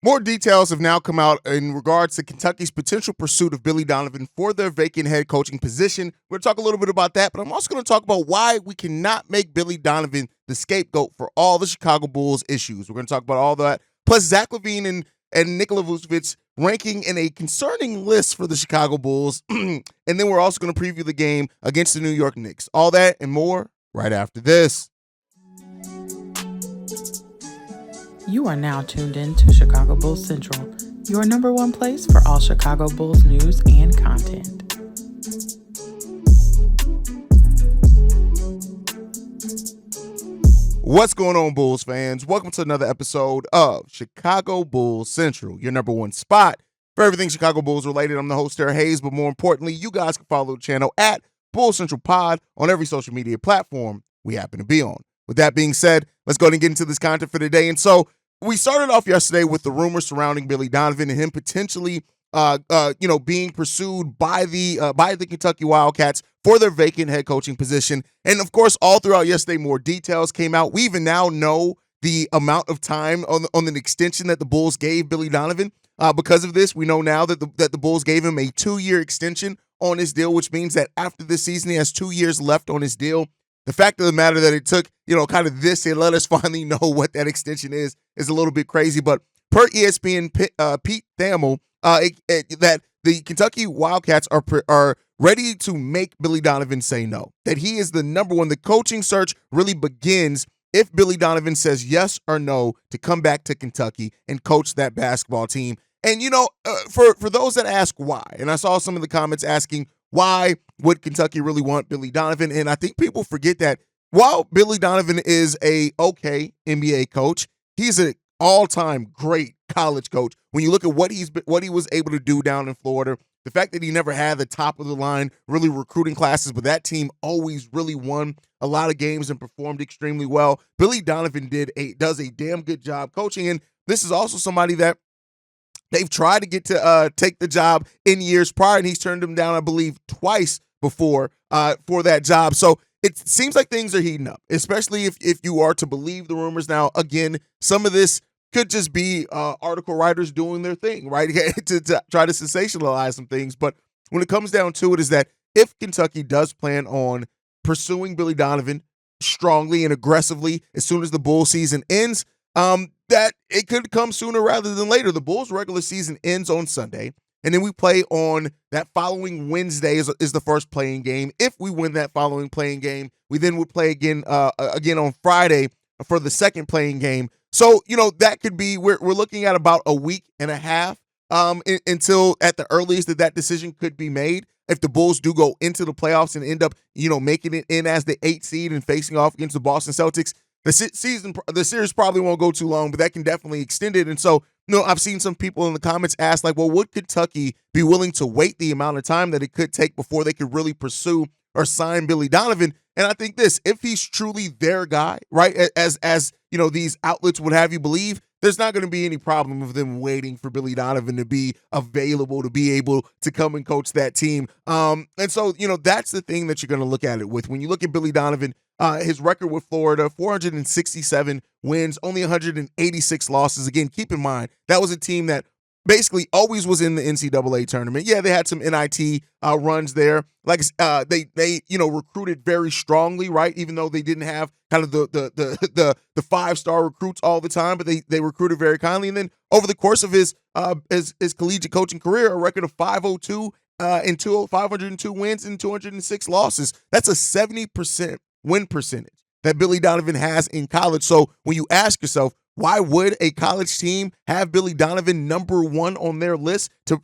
More details have now come out in regards to Kentucky's potential pursuit of Billy Donovan for their vacant head coaching position. We're going to talk a little bit about that, but I'm also going to talk about why we cannot make Billy Donovan the scapegoat for all the Chicago Bulls issues. We're going to talk about all that. Plus, Zach LaVine and Nikola Vucevic ranking in a concerning list for the Chicago Bulls. And then we're also going to preview the game against the New York Knicks. All that and more right after this. You are now tuned in to Chicago Bulls Central, your number one place for all Chicago Bulls news and content. What's going on, Bulls fans? Welcome to another episode of Chicago Bulls Central, your number one spot for everything Chicago Bulls related. I'm the host, Haize, but more importantly, you guys can follow the channel at Bulls Central Pod on every social media platform we happen to be on. With that being said, let's go ahead and get into this content for today. And so we started off yesterday with the rumors surrounding Billy Donovan and him potentially, being pursued by the Kentucky Wildcats for their vacant head coaching position. And of course, all throughout yesterday, more details came out. We even now know the amount of time on an extension that the Bulls gave Billy Donovan. Because of this, we know now that the Bulls gave him a 2-year extension on his deal, which means that after this season, he has 2 years left on his deal. The fact of the matter that it took, kind of this and let us finally know what that extension is a little bit crazy. But per ESPN, Pete Thamel, that the Kentucky Wildcats are ready to make Billy Donovan say no, that he is the number one. The coaching search really begins if Billy Donovan says yes or no to come back to Kentucky and coach that basketball team. And, for those that ask why, and I saw some of the comments asking, why would Kentucky really want Billy Donovan? And I think people forget that while Billy Donovan is a okay NBA coach, he's an all-time great college coach. When you look at what he was able to do down in Florida, the fact that he never had the top of the line really recruiting classes, but that team always really won a lot of games and performed extremely well. Billy Donovan does a damn good job coaching, and this is also somebody that they've tried to get to take the job in years prior, and he's turned them down, I believe, twice before for that job. So it seems like things are heating up, especially if you are to believe the rumors. Now, again, some of this could just be article writers doing their thing, right, to try to sensationalize some things. But when it comes down to it is that if Kentucky does plan on pursuing Billy Donovan strongly and aggressively as soon as the Bull season ends, that it could come sooner rather than later. The Bulls' regular season ends on Sunday, and then we play on that following Wednesday is the first playing game. If we win that following playing game, we then would play again on Friday for the second playing game. So, that could be, we're looking at about a week and a half until at the earliest that decision could be made. If the Bulls do go into the playoffs and end up, making it in as the 8th seed and facing off against the Boston Celtics, the series probably won't go too long, but that can definitely extend it. And so, I've seen some people in the comments ask, like, well, would Kentucky be willing to wait the amount of time that it could take before they could really pursue or sign Billy Donovan? And I think if he's truly their guy, right, as these outlets would have you believe, there's not going to be any problem of them waiting for Billy Donovan to be available to be able to come and coach that team. And so, that's the thing that you're going to look at it with. When you look at Billy Donovan, his record with Florida, 467 wins, only 186 losses. Again, keep in mind, that was a team that basically always was in the NCAA tournament. Yeah, they had some NIT runs there. Like they recruited very strongly, right? Even though they didn't have kind of the 5-star recruits all the time, but they recruited very kindly. And then over the course of his collegiate coaching career, a record of 502 and 502 wins and 206 losses. That's a 70% win percentage that Billy Donovan has in college. So when you ask yourself, why would a college team have Billy Donovan number one on their list to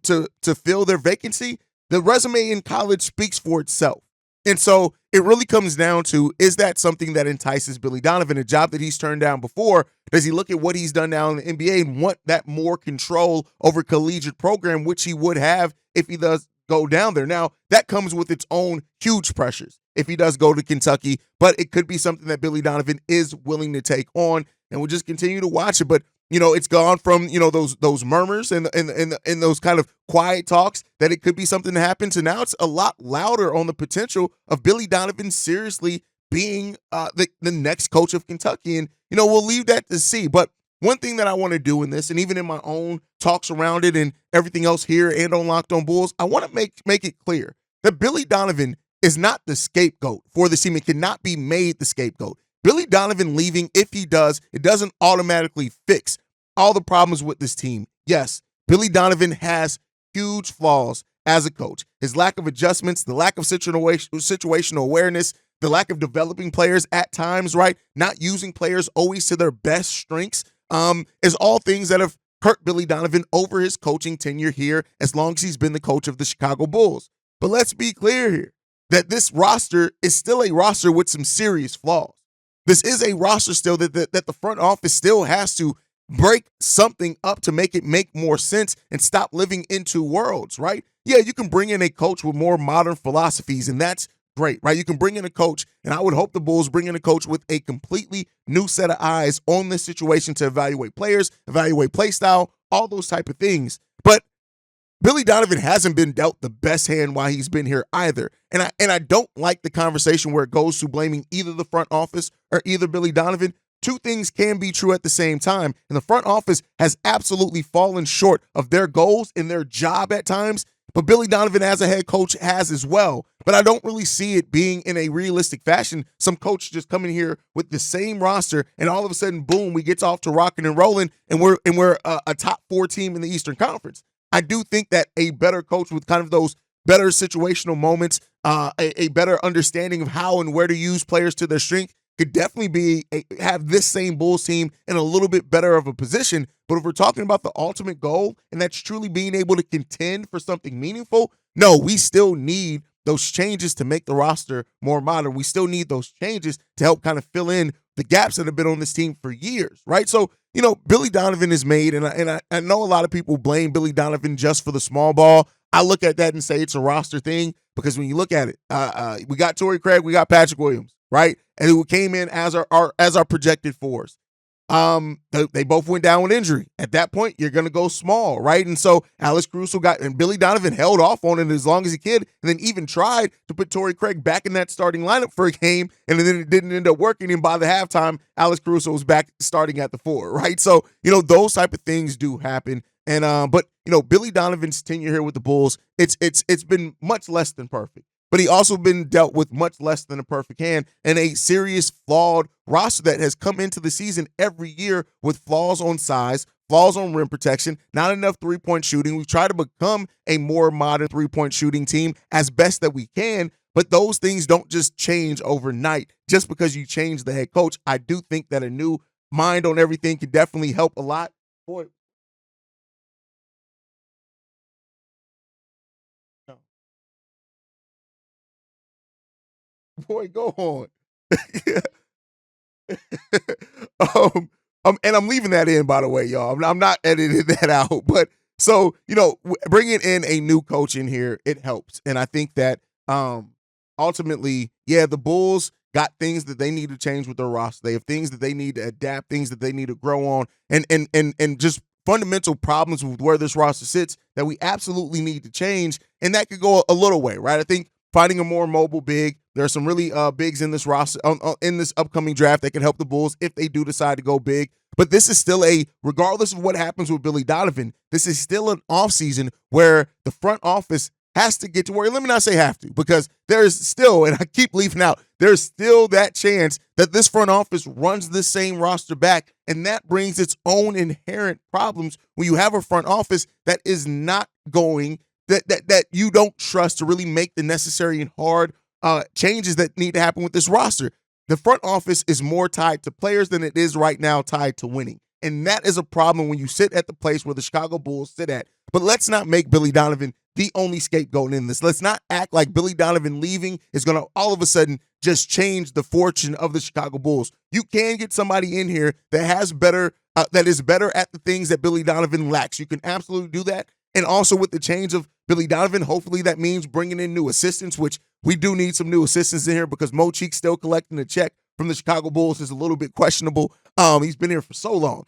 fill their vacancy? The resume in college speaks for itself. And so it really comes down to, is that something that entices Billy Donovan, a job that he's turned down before? Does he look at what he's done now in the NBA and want that more control over collegiate program, which he would have if he does go down there? Now, that comes with its own huge pressures if he does go to Kentucky, but it could be something that Billy Donovan is willing to take on, and we'll just continue to watch it. But it's gone from those murmurs and those kind of quiet talks that it could be something to happen to now it's a lot louder on the potential of Billy Donovan seriously being the next coach of Kentucky. And we'll leave that to see. But one thing that I want to do in this, and even in my own talks around it and everything else here and on Locked On Bulls, I want to make it clear that Billy Donovan is not the scapegoat for this team. It cannot be made the scapegoat. Billy Donovan leaving, if he does, it doesn't automatically fix all the problems with this team. Yes, Billy Donovan has huge flaws as a coach. His lack of adjustments, the lack of situational awareness, the lack of developing players at times, right? Not using players always to their best strengths, is all things that have hurt Billy Donovan over his coaching tenure here as long as he's been the coach of the Chicago Bulls. But let's be clear here that this roster is still a roster with some serious flaws. This is a roster still that the front office still has to break something up to make it make more sense and stop living in two worlds, right? Yeah, you can bring in a coach with more modern philosophies, and that's great, right? You can bring in a coach, and I would hope the Bulls bring in a coach with a completely new set of eyes on this situation to evaluate players, evaluate play style, all those type of things. But Billy Donovan hasn't been dealt the best hand while he's been here either. And I don't like the conversation where it goes to blaming either the front office or either Billy Donovan. Two things can be true at the same time. And the front office has absolutely fallen short of their goals in their job at times. But Billy Donovan as a head coach has as well. But I don't really see it being in a realistic fashion. Some coach just coming here with the same roster and all of a sudden, boom, we get off to rocking and rolling and we're a top 4 team in the Eastern Conference. I do think that a better coach with kind of those better situational moments, a better understanding of how and where to use players to their strength could definitely have this same Bulls team in a little bit better of a position. But if we're talking about the ultimate goal, and that's truly being able to contend for something meaningful, no, we still need those changes to make the roster more modern. We still need those changes to help kind of fill in the gaps that have been on this team for years, right? So, Billy Donovan is made, and I know a lot of people blame Billy Donovan just for the small ball. I look at that and say it's a roster thing because when you look at it, we got Torrey Craig, we got Patrick Williams, right? And who came in as our projected fours. They both went down with injury. At that point, you're going to go small, right? And so Alex Caruso and Billy Donovan held off on it as long as he could, and then even tried to put Torrey Craig back in that starting lineup for a game, and then it didn't end up working. And by the halftime, Alex Caruso was back starting at the 4, right? So, those type of things do happen. And but Billy Donovan's tenure here with the Bulls, it's been much less than perfect. But he also been dealt with much less than a perfect hand and a serious flawed roster that has come into the season every year with flaws on size, flaws on rim protection, not enough three-point shooting. We've tried to become a more modern three-point shooting team as best that we can, but those things don't just change overnight just because you change the head coach. I do think that a new mind on everything can definitely help a lot. Boy, go on. And I'm leaving that in, by the way, y'all. I'm not editing that out. But so, bringing in a new coach in here, it helps. And I think that ultimately, yeah, the Bulls got things that they need to change with their roster. They have things that they need to adapt, things that they need to grow on, and just fundamental problems with where this roster sits that we absolutely need to change. And that could go a little way, right? I think finding a more mobile big. There are some really bigs in this roster, in this upcoming draft that can help the Bulls if they do decide to go big. But this is still regardless of what happens with Billy Donovan, this is still an offseason where the front office has to get to where, let me not say have to, because there's still, and I keep leaving out, there's still that chance that this front office runs the same roster back, and that brings its own inherent problems when you have a front office that is not going, that you don't trust to really make the necessary and hard changes that need to happen with this roster. The front office is more tied to players than it is right now tied to winning. And that is a problem when you sit at the place where the Chicago Bulls sit at. But let's not make Billy Donovan the only scapegoat in this. Let's not act like Billy Donovan leaving is going to all of a sudden just change the fortune of the Chicago Bulls. You can get somebody in here that has better, that is better at the things that Billy Donovan lacks. You can absolutely do that. And also with the change of Billy Donovan, hopefully that means bringing in new assistants, which we do need some new assistants in here because Mo Cheek still collecting a check from the Chicago Bulls is a little bit questionable. He's been here for so long.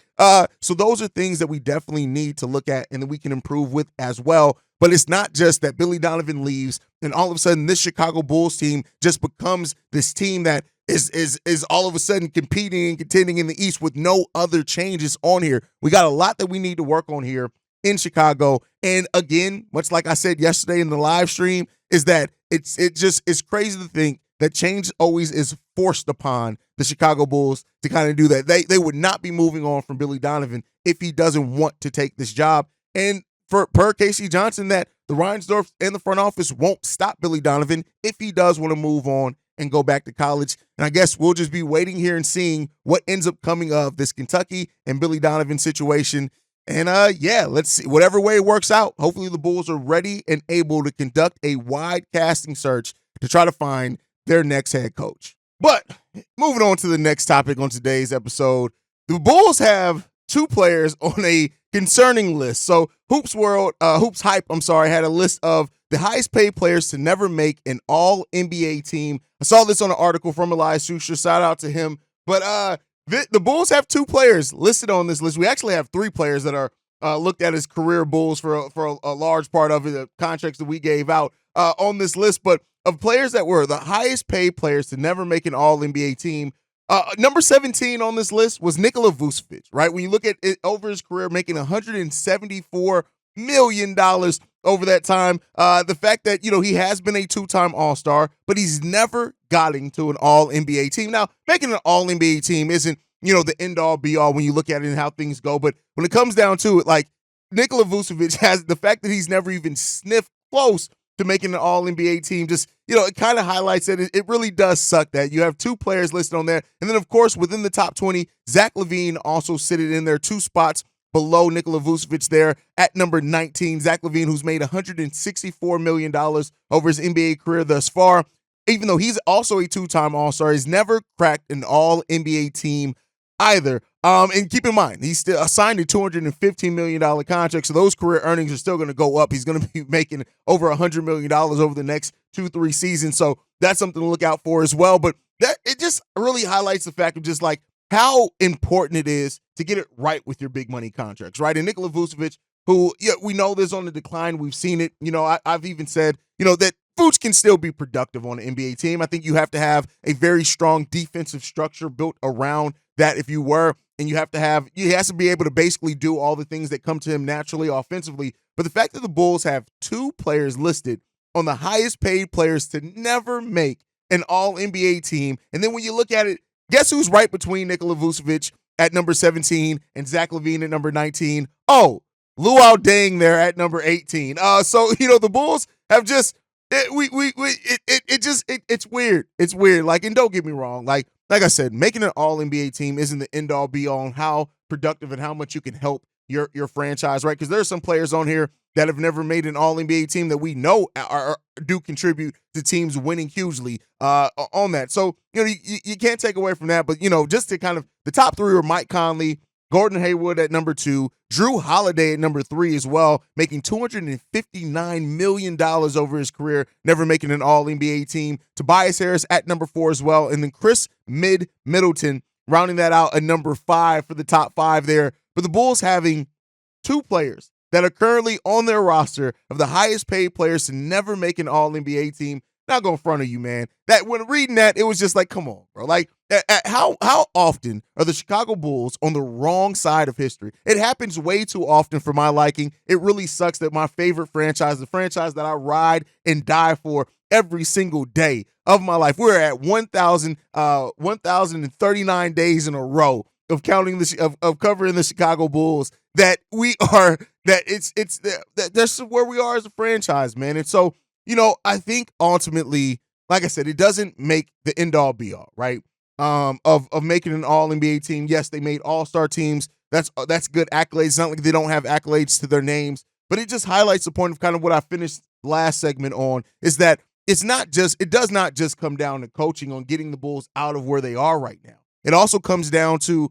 So those are things that we definitely need to look at and that we can improve with as well. But it's not just that Billy Donovan leaves and all of a sudden this Chicago Bulls team just becomes this team that is all of a sudden competing and contending in the East with no other changes on here. We got a lot that we need to work on here in Chicago. And again, much like I said yesterday in the live stream, is that it's crazy to think that change always is forced upon the Chicago Bulls to kind of do that. They would not be moving on from Billy Donovan if he doesn't want to take this job. And per Casey Johnson, that the Reinsdorf and the front office won't stop Billy Donovan if he does want to move on and go back to college. And I guess we'll just be waiting here and seeing what ends up coming of this Kentucky and Billy Donovan situation. And let's see. Whatever way it works out, hopefully the Bulls are ready and able to conduct a wide casting search to try to find their next head coach. But moving on to the next topic on today's episode, the Bulls have two players on a concerning list. So Hoops Hype, had a list of the highest paid players to never make an all-NBA team. I saw this on an article from Elias Susher. Shout out to him. But the Bulls have two players listed on this list. We actually have three players that are looked at as career Bulls for a large part of it, the contracts that we gave out on this list. But of players that were the highest paid players to never make an all-NBA team, number 17 on this list was Nikola Vucevic, right? When you look at it over his career, making $174 million over that time. The fact that, he has been a two-time All-Star, but he's never gotten to an all-NBA team. Now, making an all-NBA team isn't, the end-all, be-all when you look at it and how things go. But when it comes down to it, like, Nikola Vucevic has the fact that he's never even sniffed close to making an all-NBA team, just, it kind of highlights that it really does suck that you have two players listed on there. And then, of course, within the top 20, Zach LaVine also sitting in there 2 spots below Nikola Vucevic there at number 19. Zach LaVine, who's made $164 million over his NBA career thus far, even though he's also a two-time All-Star, he's never cracked an all-NBA team either. And keep in mind, he's still signed a $215 million contract, so those career earnings are still going to go up. He's going to be making over $100 million over the next 2-3 seasons, so that's something to look out for as well. But that it just really highlights the fact of just like how important it is to get it right with your big money contracts, right? And Nikola Vucevic, who we know this on the decline, we've seen it. I've even said, that Vooch can still be productive on an NBA team. I think you have to have a very strong defensive structure built around that if you were. And he has to be able to basically do all the things that come to him naturally offensively. But the fact that the Bulls have two players listed on the highest paid players to never make an all-NBA team. And then when you look at it, guess who's right between Nikola Vucevic at number 17 and Zach LaVine at number 19? Oh, Luau Deng there at number 18. So the Bulls have just it's weird. It's weird. Like, and don't get me wrong. Like I said, making an all-NBA team isn't the end-all, be-all on how productive and how much you can help your franchise, right? Because there are some players on here that have never made an all-NBA team that we know do contribute to teams winning hugely on that. So, you can't take away from that. But, just to kind of the top three were Mike Conley, Gordon Hayward at number 2, Drew Holiday at number 3 as well, making $259 million over his career, never making an all-NBA team. Tobias Harris at number 4 as well. And then Chris Middleton rounding that out at number 5 for the top 5 there. But the Bulls having two players that are currently on their roster of the highest paid players to never make an all-NBA team. Not going to front of you, man. That when reading that, it was just like, come on, bro. Like, how often are the Chicago Bulls on the wrong side of history? It happens way too often for my liking. It really sucks that my favorite franchise, the franchise that I ride and die for every single day of my life, we're at 1,039 days in a row of counting of covering the Chicago Bulls. That's where we are as a franchise, man. And so, I think ultimately, like I said, it doesn't make the end-all be-all, right? Of making an all-NBA team. Yes, they made all-star teams. That's good accolades. It's not like they don't have accolades to their names, but it just highlights the point of kind of what I finished last segment on, is that it does not just come down to coaching on getting the Bulls out of where they are right now. It also comes down to,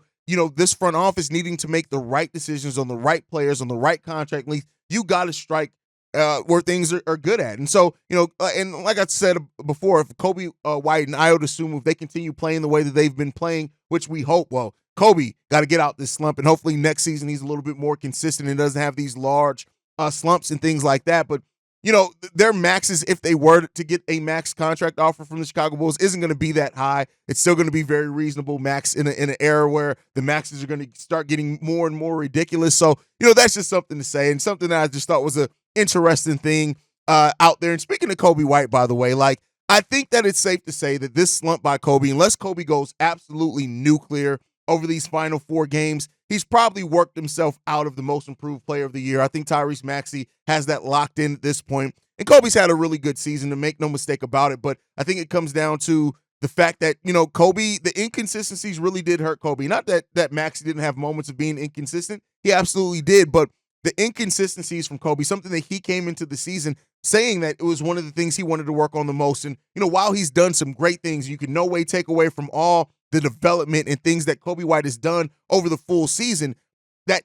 this front office needing to make the right decisions on the right players, on the right contract length. You got to strike where things are good at. And so, and like I said before, if Kobe White and Ayo Dosunmu, if they continue playing the way that they've been playing, which we hope, well, Kobe got to get out this slump, and hopefully next season he's a little bit more consistent and doesn't have these large slumps and things like that. But, you know, their maxes, if they were to get a max contract offer from the Chicago Bulls, isn't going to be that high. It's still going to be very reasonable max in an era where the maxes are going to start getting more and more ridiculous. So, you know, that's just something to say, and something that I just thought was a interesting thing out there. And speaking of Kobe White, by the way, like, I think that it's safe to say that this slump by Kobe, unless Kobe goes absolutely nuclear over these final 4 games, he's probably worked himself out of the most improved player of the year. I think Tyrese Maxey has that locked in at this point. And Kobe's had a really good season, to make no mistake about it. But I think it comes down to the fact that, you know, Kobe, the inconsistencies really did hurt Kobe. Not that Maxey didn't have moments of being inconsistent. He absolutely did. But the inconsistencies from Kobe, something that he came into the season saying that it was one of the things he wanted to work on the most. And, you know, while he's done some great things, you can no way take away from all the development and things that Kobe White has done over the full season. That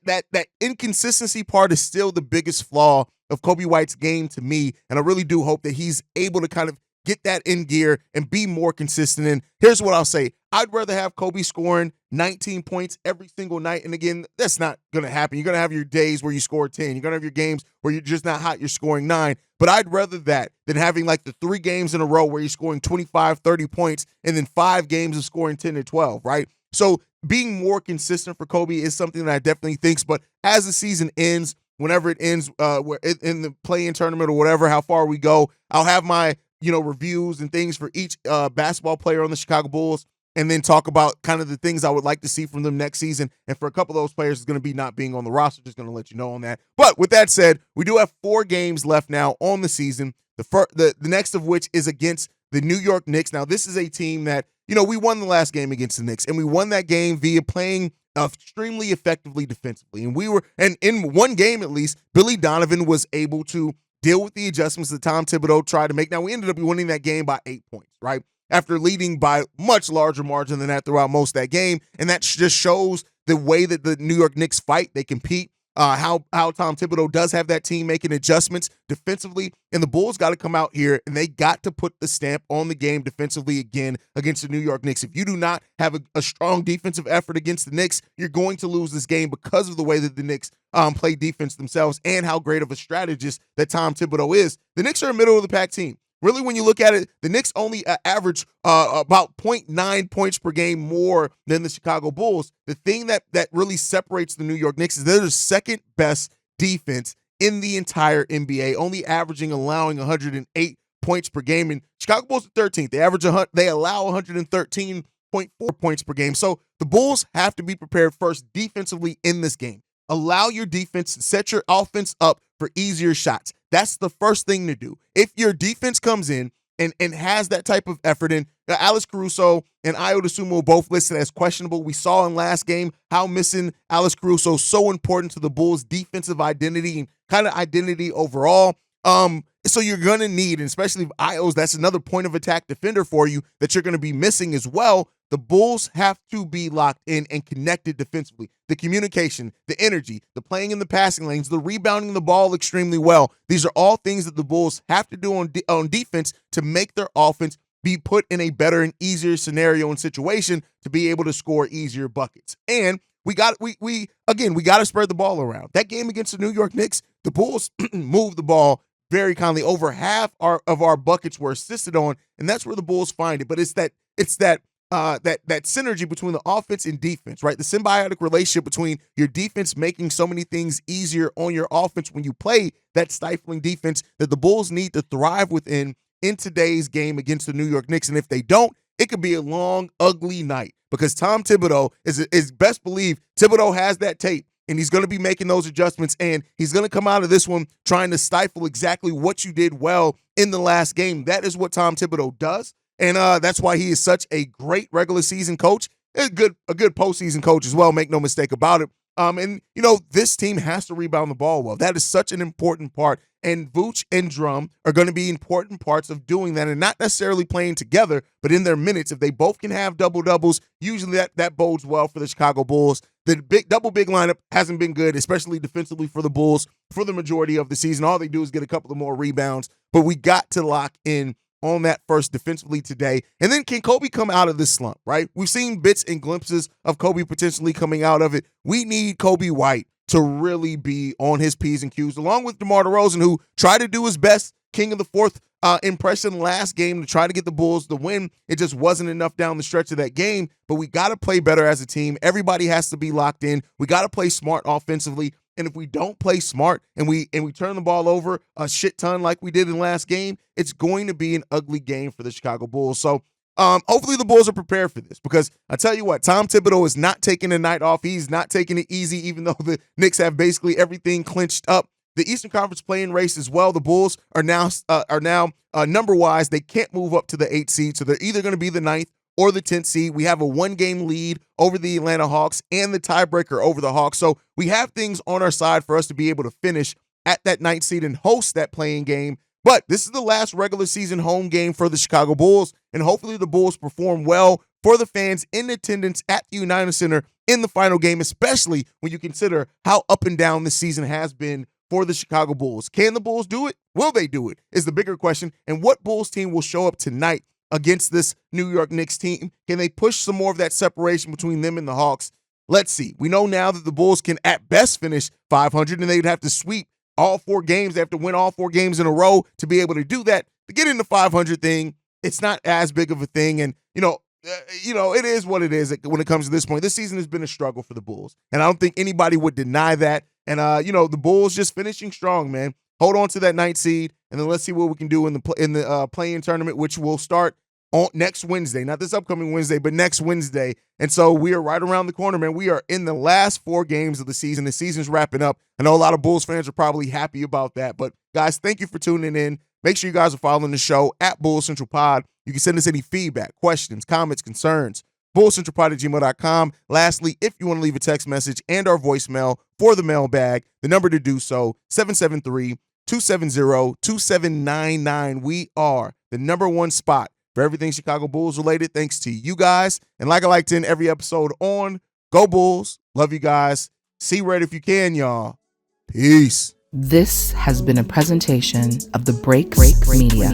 inconsistency part is still the biggest flaw of Kobe White's game to me. And I really do hope that he's able to kind of get that in gear and be more consistent. And here's what I'll say. I'd rather have Kobe scoring 19 points every single night. And again, that's not going to happen. You're going to have your days where you score 10. You're going to have your games where you're just not hot, you're scoring 9. But I'd rather that than having like the 3 games in a row where you're scoring 25, 30 points, and then 5 games of scoring 10 to 12, right? So being more consistent for Kobe is something that I definitely think. But as the season ends, whenever it ends, in the play-in tournament or whatever, how far we go, I'll have my, you know, reviews and things for each basketball player on the Chicago Bulls, and then talk about kind of the things I would like to see from them next season. And for a couple of those players, it's going to be not being on the roster. Just going to let you know on that. But with that said, we do have 4 games left now on the season. The next of which is against the New York Knicks. Now, this is a team that, you know, we won the last game against the Knicks, and we won that game via playing extremely effectively defensively. And in one game at least, Billy Donovan was able to deal with the adjustments that Tom Thibodeau tried to make. Now, we ended up winning that game by 8 points, right? After leading by much larger margin than that throughout most of that game. And that just shows the way that the New York Knicks fight, they compete, how Tom Thibodeau does have that team making adjustments defensively. And the Bulls got to come out here and they got to put the stamp on the game defensively again against the New York Knicks. If you do not have a strong defensive effort against the Knicks, you're going to lose this game because of the way that the Knicks play defense themselves and how great of a strategist that Tom Thibodeau is. The Knicks are a middle-of-the-pack team. Really, when you look at it, the Knicks only average about 0.9 points per game more than the Chicago Bulls. The thing that really separates the New York Knicks is they're the second best defense in the entire NBA, only allowing 108 points per game. And Chicago Bulls are 13th. They allow 113.4 points per game. So the Bulls have to be prepared first defensively in this game. Allow your defense to set your offense up for easier shots. That's the first thing to do. If your defense comes in and has that type of effort in, Alex Caruso and Ayo Dosunmu both listed as questionable. We saw in last game how missing Alex Caruso is so important to the Bulls' defensive identity and kind of identity overall. So you're going to need, and especially if Ayo's, that's another point of attack defender for you that you're going to be missing as well. The Bulls have to be locked in and connected defensively. The communication, the energy, the playing in the passing lanes, the rebounding the ball extremely well. These are all things that the Bulls have to do on defense to make their offense be put in a better and easier scenario and situation to be able to score easier buckets. And we got to spread the ball around. That game against the New York Knicks, the Bulls moved the ball very kindly. Over half of our buckets were assisted on, and that's where the Bulls find it. But it's that synergy between the offense and defense, right? The symbiotic relationship between your defense making so many things easier on your offense when you play that stifling defense that the Bulls need to thrive within in today's game against the New York Knicks. And if they don't, it could be a long, ugly night because Tom Thibodeau is best believe Thibodeau has that tape. And he's going to be making those adjustments, and he's going to come out of this one trying to stifle exactly what you did well in the last game. That is what Tom Thibodeau does, and that's why he is such a great regular season coach, a good postseason coach as well, make no mistake about it. And, you know, this team has to rebound the ball well. That is such an important part, and Vooch and Drum are going to be important parts of doing that, and not necessarily playing together, but in their minutes. If they both can have double-doubles, usually that bodes well for the Chicago Bulls. The big lineup hasn't been good, especially defensively for the Bulls for the majority of the season. All they do is get a couple of more rebounds, but we got to lock in on that first defensively today. And then can Kobe come out of this slump, right? We've seen bits and glimpses of Kobe potentially coming out of it. We need Kobe White to really be on his P's and Q's, along with DeMar DeRozan, who tried to do his best king of the fourth impression last game to try to get the Bulls the win. It just wasn't enough down the stretch of that game, but we got to play better as a team. Everybody has to be locked in. We got to play smart offensively. And if we don't play smart and we turn the ball over a shit ton like we did in last game, it's going to be an ugly game for the Chicago Bulls. So hopefully the Bulls are prepared for this, because I tell you what, Tom Thibodeau is not taking the night off. He's not taking it easy, even though the Knicks have basically everything clinched up. The Eastern Conference play-in race as well. The Bulls are now number-wise. They can't move up to the 8th seed, so they're either going to be the 9th or the 10th seed. We have a 1-game lead over the Atlanta Hawks and the tiebreaker over the Hawks. So we have things on our side for us to be able to finish at that 9th seed and host that play-in game. But this is the last regular season home game for the Chicago Bulls, and hopefully the Bulls perform well for the fans in attendance at the United Center in the final game, especially when you consider how up and down this season has been for the Chicago Bulls. Can the Bulls do it? Will they do it? Is the bigger question. And what Bulls team will show up tonight against this New York Knicks team? Can they push some more of that separation between them and the Hawks? Let's see. We know now that the Bulls can at best finish 500, and they'd have to sweep all 4 games. They have to win all 4 games in a row to be able to do that. To get in the 500 thing, it's not as big of a thing. And, it is what it is when it comes to this point. This season has been a struggle for the Bulls, and I don't think anybody would deny that. And, the Bulls just finishing strong, man. Hold on to that 9th seed, and then let's see what we can do in the play-in tournament, which will start on next Wednesday. Not this upcoming Wednesday, but next Wednesday. And so we are right around the corner, man. We are in the last 4 games of the season. The season's wrapping up. I know a lot of Bulls fans are probably happy about that. But, guys, thank you for tuning in. Make sure you guys are following the show at Bulls Central Pod. You can send us any feedback, questions, comments, concerns, bullcentralpod@gmail.com. Lastly, if you want to leave a text message and our voicemail for the mailbag, the number to do so, 773-270-2799. We are the number 1 spot for everything Chicago Bulls related, thanks to you guys. And like I like to end every episode on, go Bulls. Love you guys. See red if you can, y'all. Peace. This has been a presentation of the Break Media.